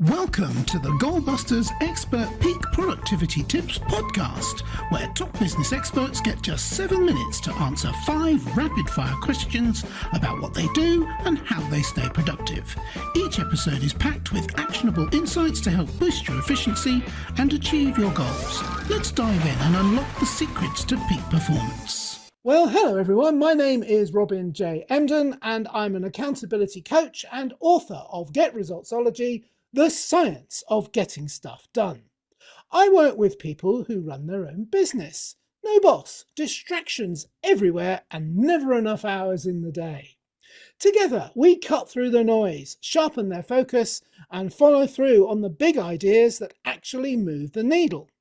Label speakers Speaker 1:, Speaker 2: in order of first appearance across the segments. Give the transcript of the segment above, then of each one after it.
Speaker 1: Welcome to the Goalbusters Expert Peak Productivity Tips podcast, where top business experts get just 7 minutes to answer 5 rapid-fire questions about what they do and how they stay productive. Each episode is packed with actionable insights to help boost your efficiency and achieve your goals. Let's dive in and unlock the secrets to peak performance.
Speaker 2: Well, hello everyone. My name is Robin J. Emden, and I'm an accountability coach and author of Get Resultsology, the science of getting stuff done. I work with people who run their own business. No boss, distractions everywhere, and never enough hours in the day. Together, we cut through the noise, sharpen their focus, and follow through on the big ideas that actually move the needle.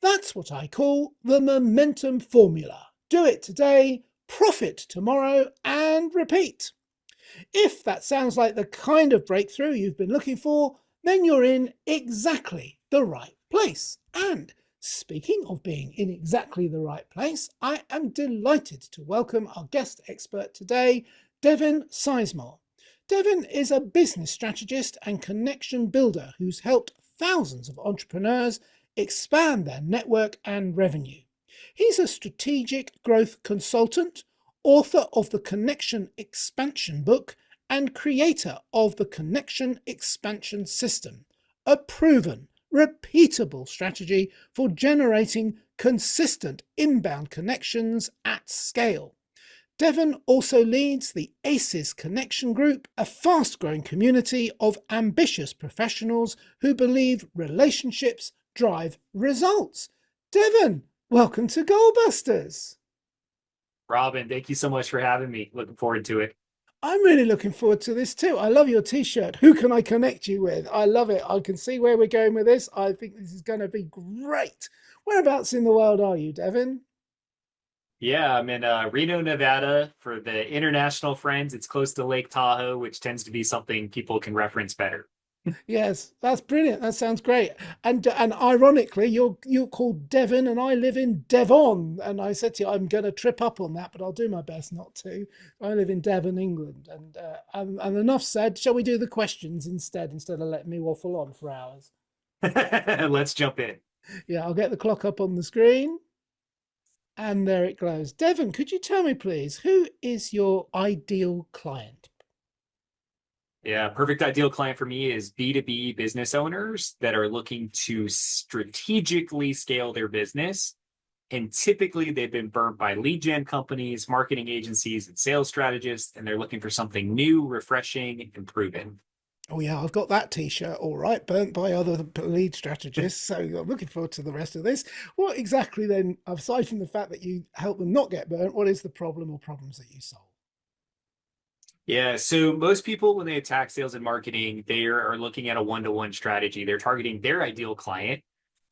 Speaker 2: That's what I call the momentum formula. Do it today, profit tomorrow, and repeat. If that sounds like the kind of breakthrough you've been looking for, then you're in exactly the right place. And speaking of being in exactly the right place, I am delighted to welcome our guest expert today, Devin Sizemore. Devin is a business strategist and connection builder who's helped thousands of entrepreneurs expand their network and revenue. He's a strategic growth consultant, author of the Connection Expansion book, and creator of the Connection Expansion System, a proven, repeatable strategy for generating consistent inbound connections at scale. Devin also leads the ACES Connection Group, a fast-growing community of ambitious professionals who believe relationships drive results. Devin, welcome to Goalbusters.
Speaker 3: Robin, thank you so much for having me. Looking forward to it.
Speaker 2: I'm really looking forward to this too. I love your t-shirt. Who can I connect you with? I love it. I can see where we're going with this. I think this is going to be great. Whereabouts in the world are you, Devin?
Speaker 3: Yeah, I'm in Reno, Nevada. For the international friends, it's close to Lake Tahoe, which tends to be something people can reference better.
Speaker 2: Yes, that's brilliant. That sounds great. And ironically, you're called Devin, and I live in Devon. And I said to you, I'm going to trip up on that, but I'll do my best not to. I live in Devon, England. And enough said. Shall we do the questions instead of letting me waffle on for hours?
Speaker 3: Let's jump in.
Speaker 2: Yeah, I'll get the clock up on the screen. And there it goes. Devin, could you tell me, please, who is your ideal client?
Speaker 3: Yeah, perfect ideal client for me is B2B business owners that are looking to strategically scale their business. And typically they've been burnt by lead gen companies, marketing agencies, and sales strategists, and they're looking for something new, refreshing, and proven.
Speaker 2: Oh yeah, I've got that t-shirt, all right, burnt by other lead strategists. So I'm looking forward to the rest of this. What exactly then, aside from the fact that you help them not get burnt, what is the problem or problems that you solve?
Speaker 3: Yeah, so most people, when they attack sales and marketing, they are looking at a one-to-one strategy. They're targeting their ideal client,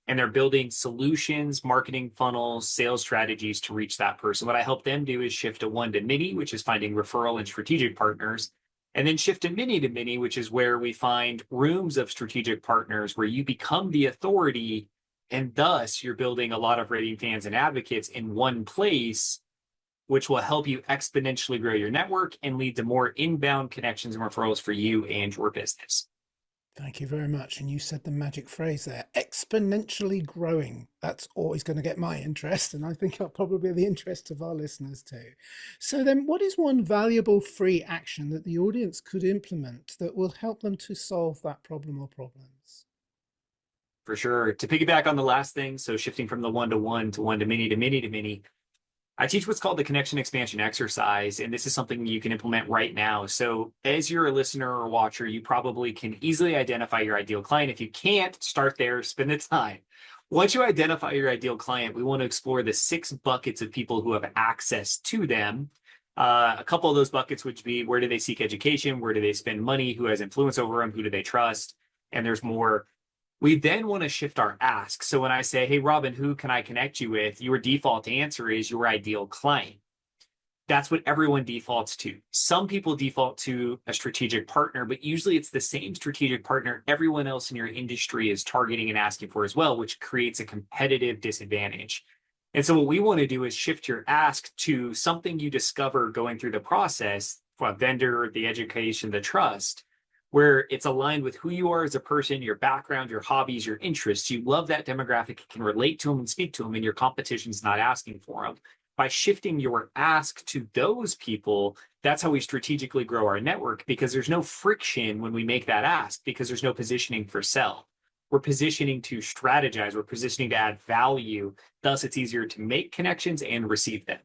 Speaker 3: and they're building solutions, marketing funnels, sales strategies to reach that person. What I help them do is shift to one-to-many, which is finding referral and strategic partners, and then shift to many-to-many, which is where we find rooms of strategic partners where you become the authority, and thus you're building a lot of raving fans and advocates in one place, which will help you exponentially grow your network and lead to more inbound connections and referrals for you and your business.
Speaker 2: Thank you very much. And you said the magic phrase there, exponentially growing. That's always going to get my interest, and I think probably the interest of our listeners too. So then what is one valuable free action that the audience could implement that will help them to solve that problem or problems?
Speaker 3: For sure. To piggyback on the last thing, so shifting from the one-to-one to one-to-many to many-to-many, I teach what's called the connection expansion exercise, and this is something you can implement right now. So as you're a listener or watcher, you probably can easily identify your ideal client. If you can't, start there, spend the time. Once you identify your ideal client, we want to explore the 6 buckets of people who have access to them. A couple of those buckets would be, where do they seek education? Where do they spend money? Who has influence over them? Who do they trust? And there's more. We then want to shift our ask. So when I say, hey, Robin, who can I connect you with? Your default answer is your ideal client. That's what everyone defaults to. Some people default to a strategic partner, but usually it's the same strategic partner everyone else in your industry is targeting and asking for as well, which creates a competitive disadvantage. And so what we want to do is shift your ask to something you discover going through the process, for a vendor, the education, the trust, where it's aligned with who you are as a person, your background, your hobbies, your interests. You love that demographic, can relate to them and speak to them, and your competition's not asking for them. By shifting your ask to those people, that's how we strategically grow our network, because there's no friction when we make that ask, because there's no positioning for sell. We're positioning to strategize, we're positioning to add value. Thus, it's easier to make connections and receive them.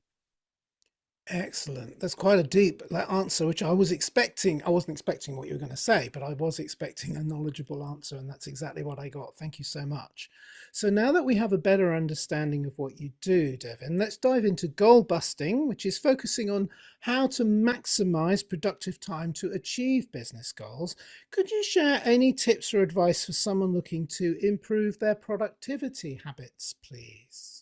Speaker 2: Excellent. That's quite a deep answer, which I was expecting. I wasn't expecting what you were going to say, but I was expecting a knowledgeable answer, and that's exactly what I got. Thank you so much. So now that we have a better understanding of what you do, Devin, let's dive into goal busting, which is focusing on how to maximize productive time to achieve business goals. Could you share any tips or advice for someone looking to improve their productivity habits, please?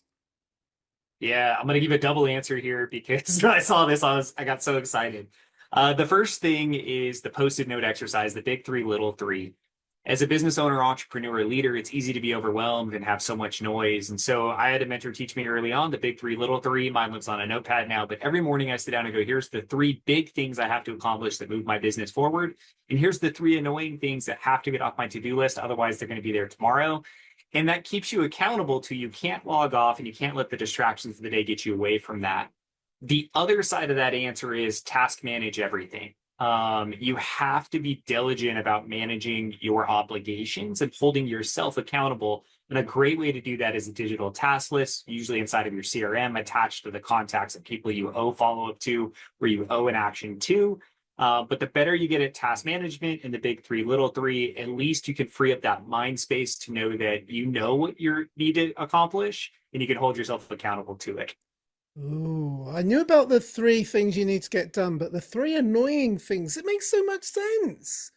Speaker 3: Yeah, I'm gonna give a double answer here because when I saw this, I got so excited. The first thing is the post-it note exercise, the big three, little three. As a business owner, entrepreneur, leader, it's easy to be overwhelmed and have so much noise. And so I had a mentor teach me early on the big three, little three. Mine lives on a notepad now, but every morning I sit down and go, here's the three big things I have to accomplish that move my business forward. And here's the three annoying things that have to get off my to-do list. Otherwise, they're going to be there tomorrow. And that keeps you accountable to, you can't log off and you can't let the distractions of the day get you away from that. The other side of that answer is task manage everything. You have to be diligent about managing your obligations and holding yourself accountable. And a great way to do that is a digital task list, usually inside of your CRM, attached to the contacts of people you owe follow-up to, where you owe an action to. But the better you get at task management and the big three, little three, at least you can free up that mind space to know that you know what you need to accomplish and you can hold yourself accountable to it.
Speaker 2: Ooh, I knew about the three things you need to get done, but the three annoying things, it makes so much sense.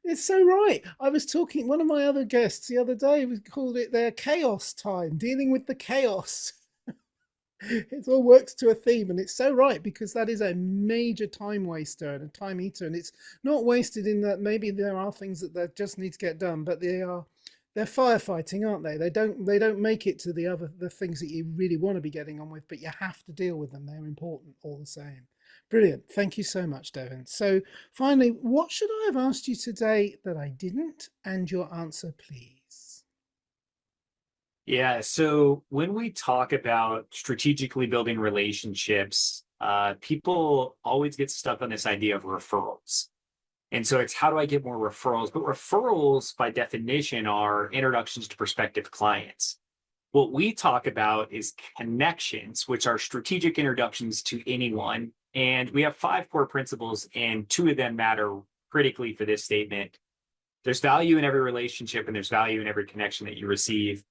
Speaker 2: It's so right. I was talking, one of my other guests the other day, we called it their chaos time, dealing with the chaos. It all works to a theme, and it's so right, because that is a major time waster and a time eater, and it's not wasted in that maybe there are things that just need to get done, but they're firefighting, aren't they? They don't make it to the things that you really want to be getting on with, but you have to deal with them. They're important all the same. Brilliant. Thank you so much, Devin. So finally, what should I have asked you today that I didn't? And your answer, please.
Speaker 3: Yeah, so when we talk about strategically building relationships, people always get stuck on this idea of referrals. And so it's how do I get more referrals? But referrals, by definition, are introductions to prospective clients. What we talk about is connections, which are strategic introductions to anyone. And we have 5 core principles, and 2 of them matter critically for this statement. There's value in every relationship, and there's value in every connection that you receive.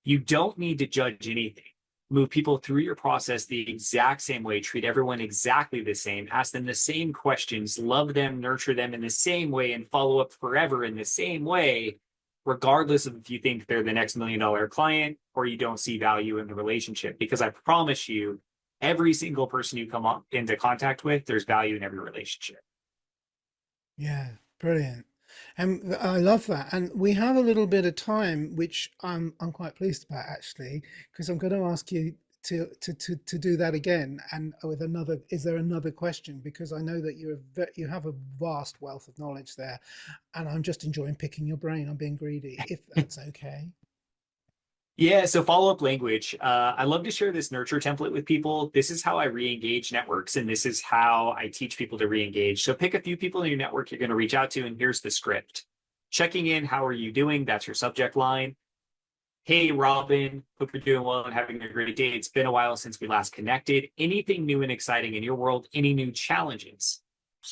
Speaker 3: You don't need to judge anything. Move people through your process the exact same way, treat everyone exactly the same, ask them the same questions, love them, nurture them in the same way, and follow up forever in the same way, regardless of if you think they're the next $1 million client or you don't see value in the relationship. Because I promise you, every single person you come into contact with, there's value in every relationship.
Speaker 2: Yeah, brilliant. And I love that. And we have a little bit of time, which I'm quite pleased about, actually, because I'm going to ask you to do that again. And with another, is there another question? Because I know that you have a vast wealth of knowledge there, and I'm just enjoying picking your brain. I'm being greedy, if that's okay.
Speaker 3: Yeah, so follow-up language. I love to share this nurture template with people. This is how I re-engage networks, and this is how I teach people to re-engage. So pick a few people in your network you're going to reach out to, and here's the script. Checking in, how are you doing? That's your subject line. Hey, Robin, hope you're doing well and having a great day. It's been a while since we last connected. Anything new and exciting in your world? Any new challenges?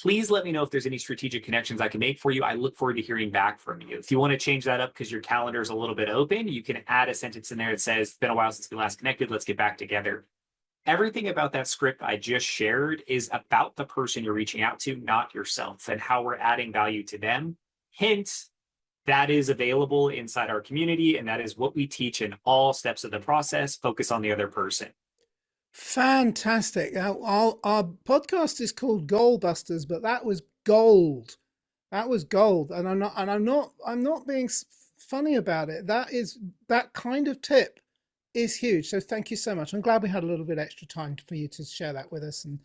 Speaker 3: Please let me know if there's any strategic connections I can make for you. I look forward to hearing back from you. If you want to change that up because your calendar is a little bit open, you can add a sentence in there that says, it's been a while since we last connected. Let's get back together. Everything about that script I just shared is about the person you're reaching out to, not yourself, and how we're adding value to them. Hint, that is available inside our community, and that is what we teach in all steps of the process. Focus on the other person.
Speaker 2: Fantastic. Now, our podcast is called Goal Busters, but that was gold. That was gold. And I'm not being funny about it. That kind of tip is huge. So thank you so much. I'm glad we had a little bit extra time for you to share that with us. And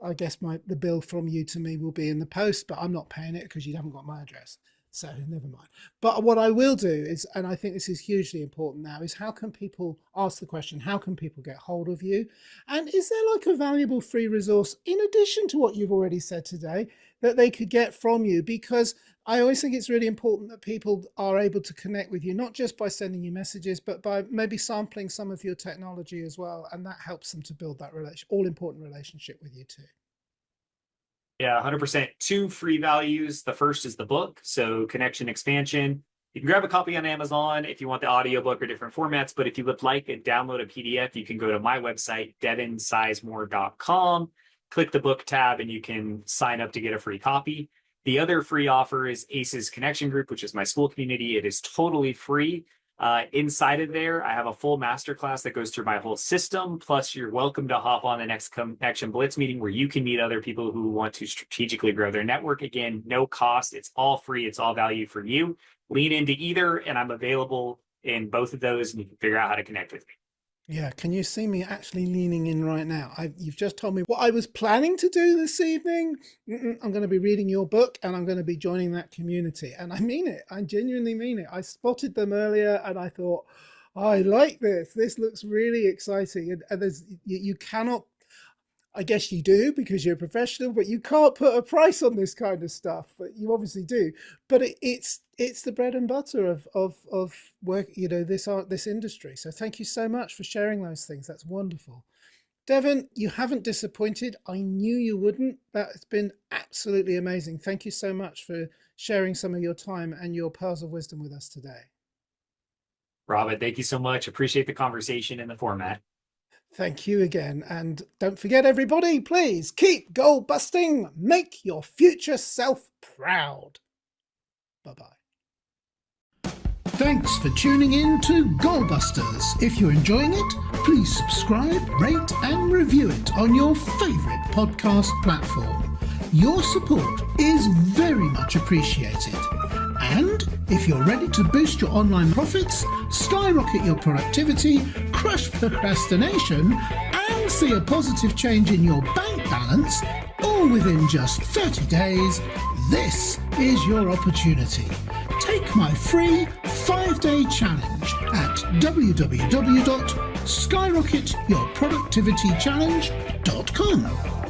Speaker 2: I guess the bill from you to me will be in the post, but I'm not paying it because you haven't got my address. So never mind. But what I will do is, and I think this is hugely important now, is how can people ask the question, how can people get hold of you? And is there like a valuable free resource in addition to what you've already said today that they could get from you? Because I always think it's really important that people are able to connect with you, not just by sending you messages, but by maybe sampling some of your technology as well. And that helps them to build that all important relationship with you too.
Speaker 3: Yeah, 100%. Two free values. The first is the book, so Connection Expansion. You can grab a copy on Amazon if you want the audiobook or different formats, but if you would like a download a PDF, you can go to my website, devinsizemore.com, click the book tab, and you can sign up to get a free copy. The other free offer is ACES Connection Group, which is my school community. It is totally free. Inside of there, I have a full masterclass that goes through my whole system. Plus, you're welcome to hop on the next Connection Blitz meeting where you can meet other people who want to strategically grow their network. Again, no cost. It's all free. It's all value for you. Lean into either, and I'm available in both of those, and you can figure out how to connect with me.
Speaker 2: Yeah, can you see me actually leaning in right now? You've just told me what I was planning to do this evening. I'm going to be reading your book and I'm going to be joining that community. And I mean it. I genuinely mean it. I spotted them earlier and I thought, oh, I like this. This looks really exciting. And there's, you cannot, I guess you do because you're a professional, but you can't put a price on this kind of stuff. But you obviously do. But it's the bread and butter of work, you know, this industry. So thank you so much for sharing those things. That's wonderful. Devin, you haven't disappointed. I knew you wouldn't. That's been absolutely amazing. Thank you so much for sharing some of your time and your pearls of wisdom with us today.
Speaker 3: Robert, thank you so much. Appreciate the conversation and the format.
Speaker 2: Thank you again. And don't forget, everybody, please keep goal busting. Make your future self proud. Bye-bye.
Speaker 1: Thanks for tuning in to Goalbusters. If you're enjoying it, please subscribe, rate and review it on your favourite podcast platform. Your support is very much appreciated. And if you're ready to boost your online profits, skyrocket your productivity, crush procrastination, and see a positive change in your bank balance, all within just 30 days, this is your opportunity. Take my free 5-day challenge at www.skyrocketyourproductivitychallenge.com.